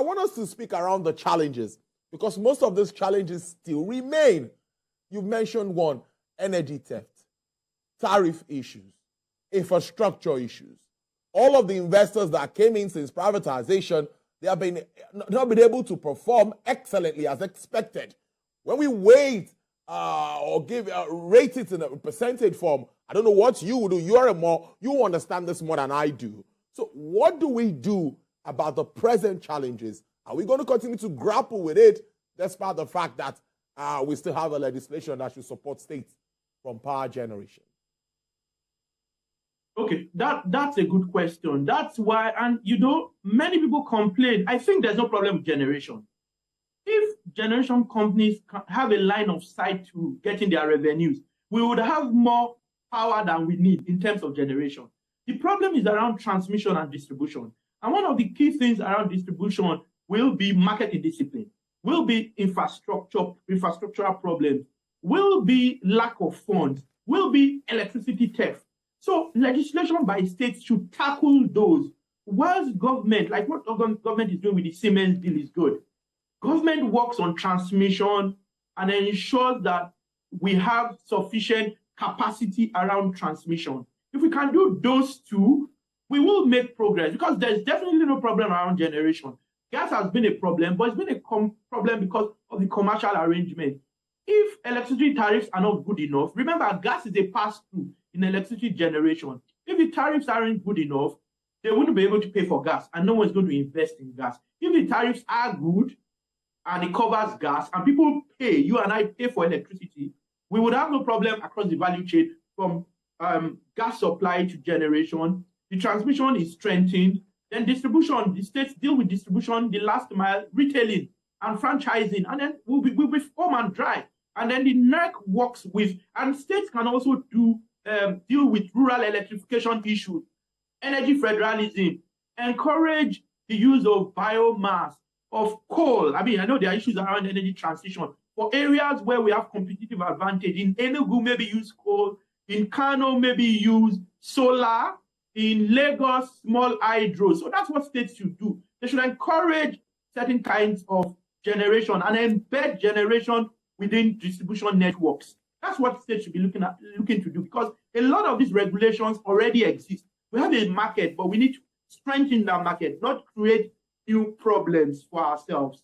want us to speak around the challenges, because most of these challenges still remain. You've mentioned one: energy theft, tariff issues, infrastructure issues. All of the investors that came in since privatization, they have not been able to perform excellently as expected. When we rate it in a percentage form, I don't know what you do. You understand this more than I do. So what do we do about the present challenges? Are we going to continue to grapple with it, despite the fact that we still have a legislation that should support states from power generation? Okay, that's a good question. That's why, and many people complain. I think there's no problem with generation. If generation companies have a line of sight to getting their revenues, we would have more power than we need in terms of generation. The problem is around transmission and distribution. And one of the key things around distribution will be market indiscipline, will be infrastructural problems, will be lack of funds, will be electricity theft. So legislation by states should tackle those. Whilst government, like what government is doing with the Siemens deal, is good. Government works on transmission and ensures that we have sufficient capacity around transmission. If we can do those two, we will make progress, because there's definitely no problem around generation. Gas has been a problem, but it's been a problem because of the commercial arrangement. If electricity tariffs are not good enough, remember, gas is a pass-through in electricity generation. If the tariffs aren't good enough, they wouldn't be able to pay for gas, and no one's going to invest in gas. If the tariffs are good and it covers gas, and people pay, you and I pay for electricity, we would have no problem across the value chain from gas supply to generation. The transmission is strengthened. Then distribution, the states deal with distribution, the last mile, retailing, and franchising, and then we'll be firm and dry. And then the NERC works with, and states can also deal with rural electrification issues, energy federalism, encourage the use of biomass, of coal. I mean, I know there are issues around energy transition. For areas where we have competitive advantage, in Enugu, maybe use coal. In Kano, maybe use solar. In Lagos, small hydro. So that's what states should do. They should encourage certain kinds of generation and embed generation within distribution networks. That's what states should be looking to do, because a lot of these regulations already exist. We have a market, but we need to strengthen that market, not create new problems for ourselves.